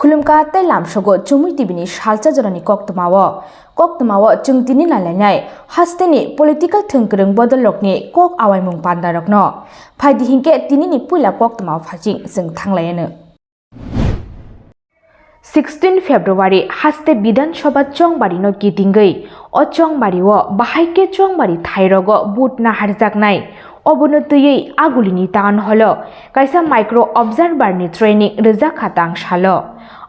खुलुमका तै लामसोगो चुमुई टिभिनि salsa जरानि Koktwma जोंतिनि लालायनाय हास्तेनि political थोंगोरों बदलरकनि कक आवायमुं पान्दारकनो फाइदि हिंके तिनिनि पुइला Koktwma फाजिं जों थांलायानो 16 फेब्रुवारी हास्ते विधानसभा चंबारी नो गिदिंगै अ चंबारी वो बाहायके चंबारी थाइरगो बुट नाहारजागनाय अबनतयै आगुलिनि टाउन हलो काइसा माइक्रो ऑब्जर्वर नि ट्रेनिंग रजा खातां सालो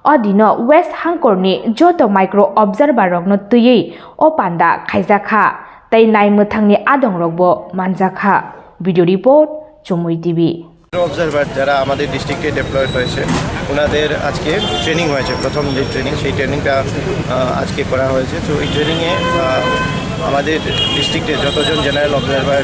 अदिनो वेस्ट हांगरनि जतो माइक्रो ऑब्जर्वर रगनो तुयै अ पान्दा खाइजाखा तै नायमोथांनि आदं रगबो मानजाखा वीडियो रिपोर्ट चुमुई टीवी অবজারভার যারা আমাদের ডিস্ট্রিক্টে ডেপ্লয়েড হয়েছে ওনাদের আজকে ট্রেনিং হয়েছে প্রথম যে ট্রেনিং সেই ট্রেনিংটা আজকে করা হয়েছে তো এই ট্রেনিংয়ে আমাদের ডিস্ট্রিক্টে যতজন জেনারেল অবজারভার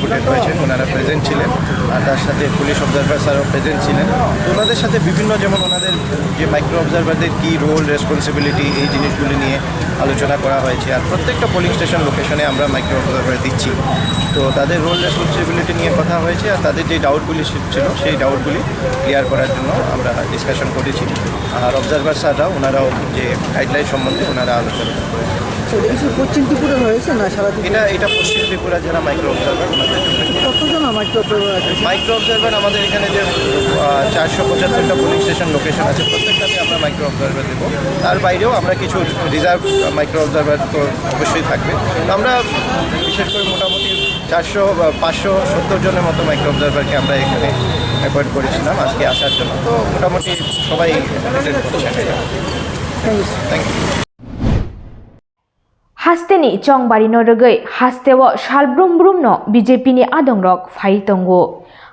ডেপুটেড হয়েছেন ওনারা প্রেজেন্ট ছিলেন আর তার সাথে পুলিশ অবজারভার স্যারও প্রেজেন্ট ছিলেন তো ওনাদের সাথে বিভিন্ন যেমন ওনাদের যে মাইক্রো অবজারভারদের কী রোল রেসপন্সিবিলিটি এই জিনিসগুলি নিয়ে আলোচনা করা হয়েছে আর প্রত্যেকটা পোলিং স্টেশন লোকেশনে আমরা মাইক্রো অবজারভার দিচ্ছি তো তাদের রোল রেসপন্সিবিলিটি নিয়ে কথা হয়েছে আর তাদের যে ডাউটগুলি ছিল সেই ডাউটগুলি ক্লিয়ার করার জন্য আমরা ডিসকাশন করেছি আর অবজারভার স্যাররাও ওনারাও যে গাইডলাইন সম্বন্ধে ওনারা আলোচনা করেছেন পশ্চিম ত্রিপুরা হয়েছে না সারা এটা পশ্চিম ত্রিপুরা যারা মাইক্রো অবজারভার ওনাদের কতজন মাইক্রো অবজারভার আমাদের এখানে যে 475টা পোলিং স্টেশন লোকেশন আছে প্রত্যেকটাতে আমরা মাইক্রো অবজারভার দেবো তার বাইরেও আমরা কিছু রিজার্ভ মাইক্রো অবজারভার তো অবশ্যই থাকবে আমরা বিশেষ করে মোটামুটি 570 জনের মতো মাইক্রো অবজারভারকে আমরা এখানে অ্যাপয়েন্ট করেছিলাম আজকে আসার জন্য তো মোটামুটি সবাই অ্যাটেন্ড করছে থ্যাংক ইউ हास्तेनि चंबारी नो रगै हास्तेवो सालब्रुम ब्रुम नो बीजेपी नि आदंरक फाइ तंगो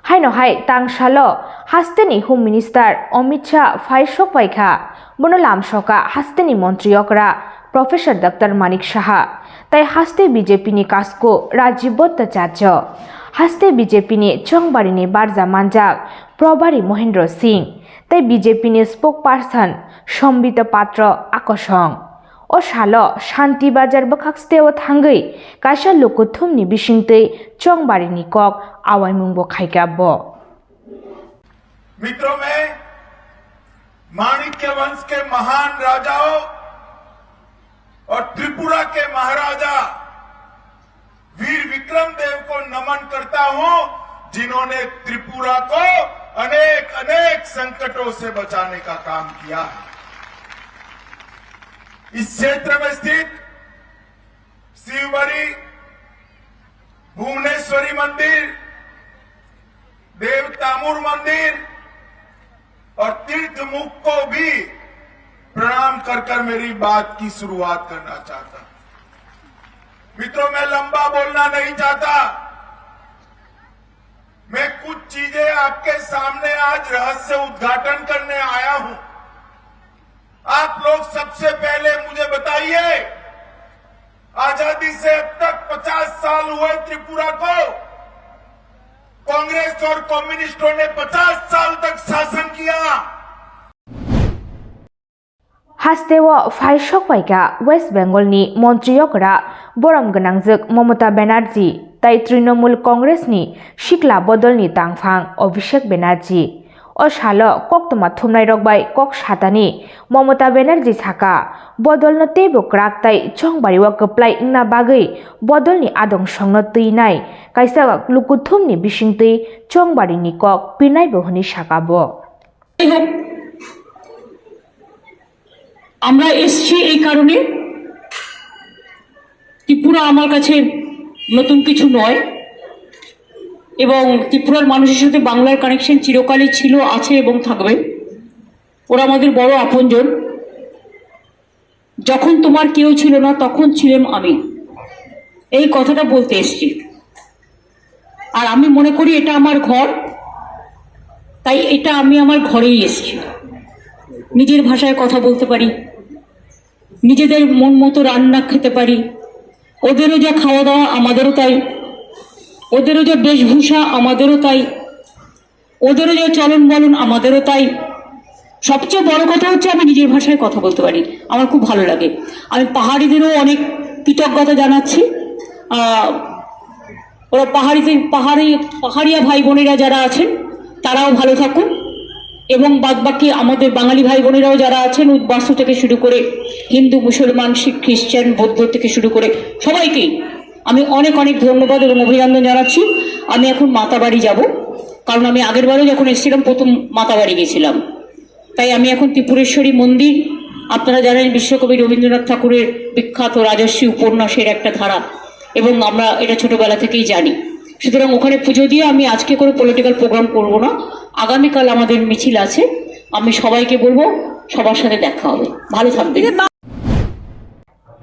हाइनो हाय तांसालो हास्तेनि होम मिनिस्टार अमित शाह फाइ सफाइखा बनो लामसका हास्तेनि मन्त्रियकरा प्रोफेसर डॉक्टर मानिशा ताई हास्ते बीजेपी नि कास्को राजीव भट्टाचार्य हास्ते बीजेपी नि चंबारी नि बारजा मानजाक प्रभारी महेंद्र सिंह ताई बीजेपी नि स्पोक पार्सन सम्बित पात्र आकर्षण ओ सालो शांति बाजार बखाक्सतेव थांगै काशा लोकोथुमनि बिसिंतै चंबारीनि कक आवायमुंबो खाइगाबो मित्रों में माणिक्य वंश के महान राजाओं और त्रिपुरा के महाराजा वीर विक्रम देव को नमन करता हूं जिन्होंने त्रिपुरा को अनेक अनेक संकटों से बचाने का काम किया है इस क्षेत्र में स्थित शिवबरी भुवनेश्वरी मंदिर देवतामुर मंदिर और तीर्थमुख को भी प्रणाम कर कर मेरी बात की शुरुआत करना चाहता हूं मित्रों मैं लंबा बोलना नहीं चाहता मैं कुछ चीजें आपके सामने आज रहस्य उद्घाटन करने आया हूं आप लोग सबसे पहले मुझे बताइए आजादी से अब तक 50 साल हुए त्रिपुरा को कांग्रेस और कम्युनिस्टों ने 50 साल तक शासन किया हास्तेवो फाइ सफाइगा वेस्ट बेंगल नि मन्त्रियकरा बरम गनांजक ममता बेनार्जी ताई तृणमूल कांग्रेस नि शिखला बदलनि तांफां अभिषेक बेनार्जी ओ सालो Koktwma थुमनाय रगबाय कक सातानि ममता बेनार्जी साका बदलनो तेबो क्राकताय चंबारीवा कप्लाय इंना बागै बदलनि आदं संनो तैनाय काइसा लुकुथुमनि बिसिंतै चंबारीनि कक पिनाय बहनि साकाबो আমরা এসেছি এই কারণে ত্রিপুরা আমার কাছে নতুন কিছু নয় এবং ত্রিপুরার মানুষের সাথে বাংলার কানেকশন চিরকালই ছিল আছে এবং থাকবে ওরা আমাদের বড় আপনজন যখন তোমার কেউ ছিল না তখন ছিলাম আমি এই কথাটা বলতে এসেছি আর আমি মনে করি এটা আমার ঘর তাই এটা আমি আমার ঘরেই এসেছি নিজের ভাষায় কথা বলতে পারি নিজেদের মন মতো রান্না খেতে পারি ওদেরও যা খাওয়া দাওয়া আমাদেরও তাই ওদেরও যে বেশভূষা আমাদেরও তাই ওদেরও যে চলন বলন আমাদেরও তাই সবচেয়ে বড় কথা হচ্ছে আমি নিজের ভাষায় কথা বলতে পারি আমার খুব ভালো লাগে আমি পাহাড়িদেরও অনেক কৃতজ্ঞতা জানাচ্ছি ওরা পাহাড়িয়া ভাই বোনেরা যারা আছেন তারাও ভালো থাকুন এবং বাদবাকি আমাদের বাঙালি ভাই বোনেরাও যারা আছেন উদ্বাস্তু থেকে শুরু করে হিন্দু মুসলমান শিখ খ্রিস্টান বৌদ্ধ থেকে শুরু করে সবাইকেই আমি অনেক অনেক ধন্যবাদ এবং অভিনন্দন জানাচ্ছি। আমি এখন মাতাবাড়ি যাব, কারণ আমি আগেরবারও যখন এসেছিলাম প্রথম মাতাবাড়ি গেছিলাম, তাই আমি এখন ত্রিপুরেশ্বরী মন্দির, আপনারা জানেন বিশ্বকবি রবীন্দ্রনাথ ঠাকুরের বিখ্যাত রাজর্ষি উপন্যাসের একটা ধারা, এবং আমরা এটা ছোটবেলা থেকেই জানি। সুতরাং ওখানে পুজো দিয়ে আমি আজকে করে পলিটিক্যাল প্রোগ্রাম করব না, আগামীকাল আমাদের মিছিল আছে। আমি সবাইকে বলবো সবার সাথে দেখা হবে, ভালো থাকবেন।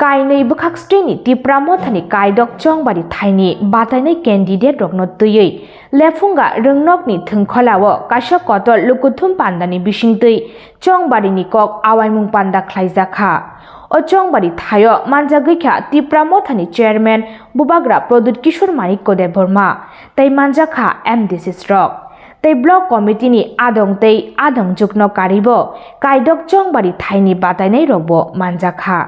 কাইनै बखाक्सट्रिनि तिप्रामथानि कायदक चंबारि थाइनि बातायनाय कैंडिडेट रकनो तुयै लेफुंगा रोंनकनि थोंखलावो काशा कतल लुकुथुम पान्दानि बिसिंतै चंबारिनि कक आवायमुं पान्दा ख्लाइजाखा ओ चंबारि थायो मानजागैखा तिप्रामथानि चेयरमैन बुबाग्रा प्रदुत किशोर मानिक्य देबबर्मा तै मानजाखा एमडीसी स्ट्रक तै ब्लक कमिटिनि आदंतै आदं जुगनो कारिबो कायदक चंबारि थाइनि बातायनाय रकबो मानजाखा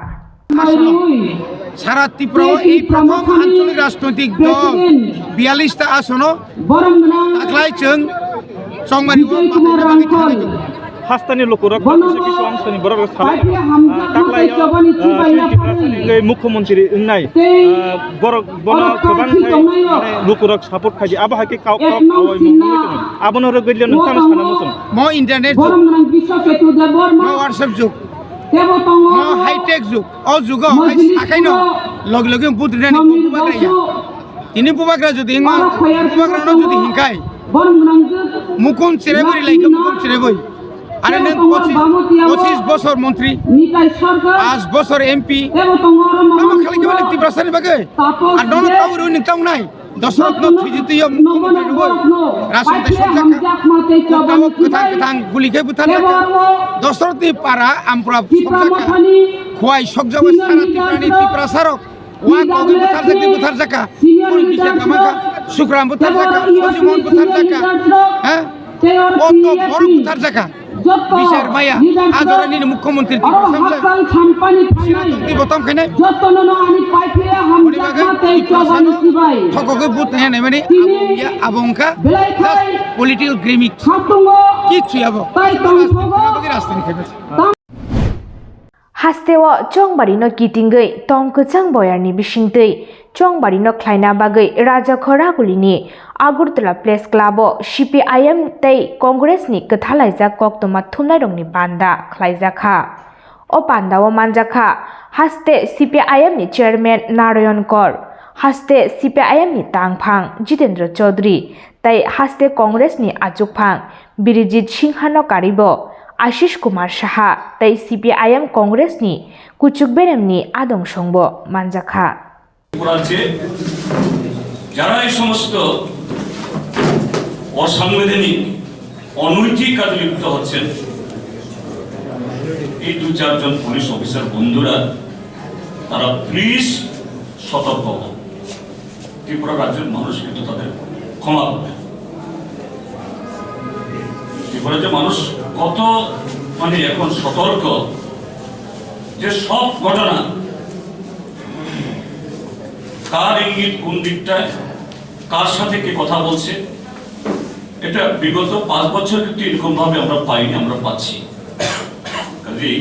সারা ত্রিপুরা এই প্রথম আঞ্চলিক রাজনৈতিক দল 42টা আসন তাকলাই जों চংমারি हास्तानि लोकरक किसु आंसनि बरक साला ताकलाय मुख्यमंत्री इंनाय बरक बना गोबां माने लोकरक सपोर्ट खायदि आबा हाके काव आवय मुखमैतों आबनो रगैले नोंथां साना मोसं म इन्टारनेट जुग म व्हाट्सएप जुग म हाईटेक जुग अ जुग साखाइन लग लगे बुद्रनानि बुबाग्राया तिनि बुबाग्रा जुदि बुबाग्रानो जुदि हिंखाय मुखम चिरेबरि लायके मुखम चिरेबरि आरो नों 25 বছর মন্ত্রী 5 বছর এমপি তবে খালি কেবল ত্রিপুরাসানি বাগে আর নন তাবুর নিতাম নাই দশরত্ন থিজিতীয় মুখ্যমন্ত্রী রই রাজনৈতিক সরকার কোথাও কোথাও গুলিকে বুথালে দশরথী পারা আমপ্রা সবজাকা খোয়াই সবজাবে সারা ত্রিপুরানি ত্রিপুরাসারক ওয়া কগে বুথার জাকা কোন বিশেষ গামাকা শুক্রাম বুথার জাকা সজিমন বুথার জাকা হ্যাঁ কত বড় বুথার জাকা বিশের মায়া আজরানি মুখ্যমন্ত্রী বতম খাইনে ঠককে বুথ নেই মানে আবংকা পলিটিক্যাল গ্রিমিক কিছু আবো রাজধানী খাইবে हास्तेव चंबारिनो किटिंगै तंकचां बयारनि बिसिंतै चंबारिनो ख्लाइना बागै राजा खरागुलिनि आगरतला प्रेस क्लाबो सीपीआईएम तै कांग्रेसनि कथालाइजा कोक्तमा थुमनायरंनि बान्दा ख्लाइजाखा ओ बान्दाव मानजाखा हास्ते सीपीआईएमनि चेयरमैन नारायण कर हास्ते सीपीआईएमनि तांफां जितेन्द्र चौधरी तै हास्ते कांग्रेसनि आजुकफां बिरिजित सिंहानो कारिबो आशीष कुमार साहा तै सीपीआईएम कांग्रेसनि कुचुकबेरेमनि आदं संबो मानजाखा যারা এই সমস্ত অসাংবিধানিক অনৈতিক কাজে লিপ্ত হচ্ছেন এই 2-4 জন পুলিশ অফিসার বন্ধুরা তারা প্লিজ সতর্ক হন। ত্রিপুরা রাজ্যের মানুষ কিন্তু তাদের ক্ষমা করবে। ত্রিপুরা যে মানুষ কত মানে এখন সতর্ক যে সব ঘটনা কার ইঙ্গিত কোন দিকটায় কার সাথে কে কথা বলছে এটা বিগত 5 বছর কিন্তু এরকম ভাবে আমরা পাইনি, আমরা পাচ্ছি। কাজেই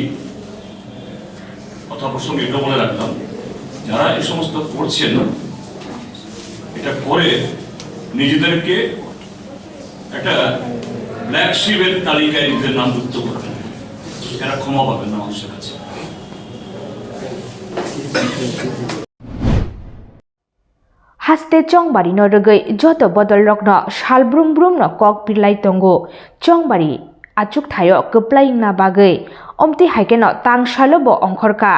কথা প্রসঙ্গে এটা বলে রাখলাম, যারা এই সমস্ত করছেন এটা করে নিজেদেরকে একটা ব্ল্যাক শিপের তালিকায় নিজেদের নাম যুক্ত করবেন, এরা ক্ষমা পাবেন না মানুষের কাছে। हास्ते चंबारि न रगै जत बदल रक्न सालब्रुम ब्रुम न कक पिरलाय तंगो चंबारि आचुक थायो कप्लाइंगना बागै अमति हाइकेन तांसालोबो अंखरका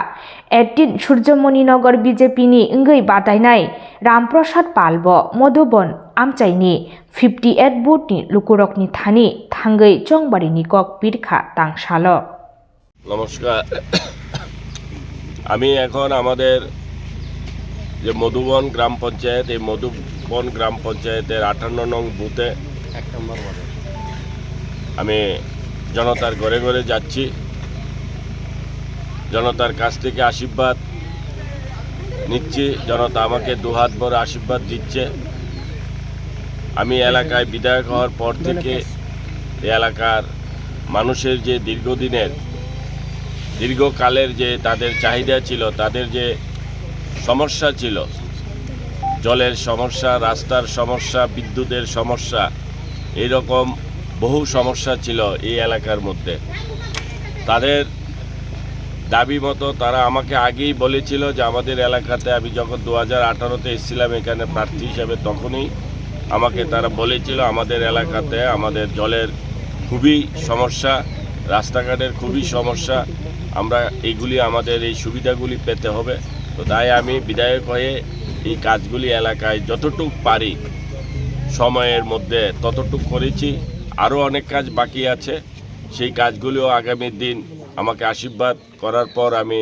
18 सूर्यमणि नगर बीजेपी नि इंगै बादायनाय रामप्रसाद पालबो मधुबन आमचाइनि 58 बुथनि लुकुरकनि थानि थांगै चंबारिनि कक पिरखा तांसालो। नमस्कार, আমি এখন আমাদের যে মধুবন গ্রাম পঞ্চায়েত, এই মধুবন গ্রাম পঞ্চায়েতের 58 নং বুথে 1 নম্বর ওয়ার্ডে আমি জনতার ঘরে ঘরে যাচ্ছি, জনতার কাছ থেকে আশীর্বাদ নিচ্ছি। জনতা আমাকে দুহাত ভরে আশীর্বাদ দিচ্ছে। আমি এলাকায় বিধায়ক হওয়ার পর থেকে এই এলাকার মানুষের যে দীর্ঘকালের যে তাদের চাহিদা ছিল, তাদের যে সমস্যা ছিল, জলের সমস্যা, রাস্তার সমস্যা, বিদ্যুতের সমস্যা, এইরকম বহু সমস্যা ছিল এই এলাকার মধ্যে। তাদের দাবি মতো তারা আমাকে আগেই বলেছিল যে আমাদের এলাকাতে, আমি যখন 2018-তে এসেছিলাম এখানে প্রার্থী হিসাবে, তখনই আমাকে তারা বলেছিল আমাদের এলাকাতে আমাদের জলের খুবই সমস্যা, রাস্তাঘাটের খুবই সমস্যা, আমরা এইগুলি আমাদের এই সুবিধাগুলি পেতে হবে। তো তাই আমি বিধায়ক হয়ে এই কাজগুলি এলাকায় যতটুকু পারি সময়ের মধ্যে ততটুকু করেছি। আরও অনেক কাজ বাকি আছে, সেই কাজগুলিও আগামী দিন আমাকে আশীর্বাদ করার পর আমি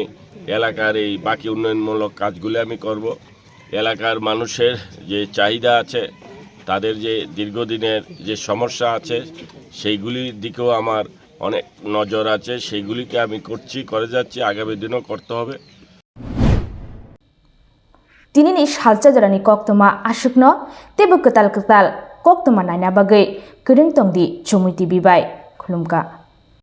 এলাকার এই বাকি উন্নয়নমূলক কাজগুলি আমি করব। এলাকার মানুষের যে চাহিদা আছে, তাদের যে দীর্ঘদিনের যে সমস্যা আছে, সেইগুলির দিকেও আমার অনেক নজর আছে, সেইগুলিকে আমি করে যাচ্ছি, আগামী দিনও করতে হবে। Tinini Salsa Jorani Koktwma asukno tebo ketal Koktwma naina bagai kering tongdi Chumui TV bai khulumka.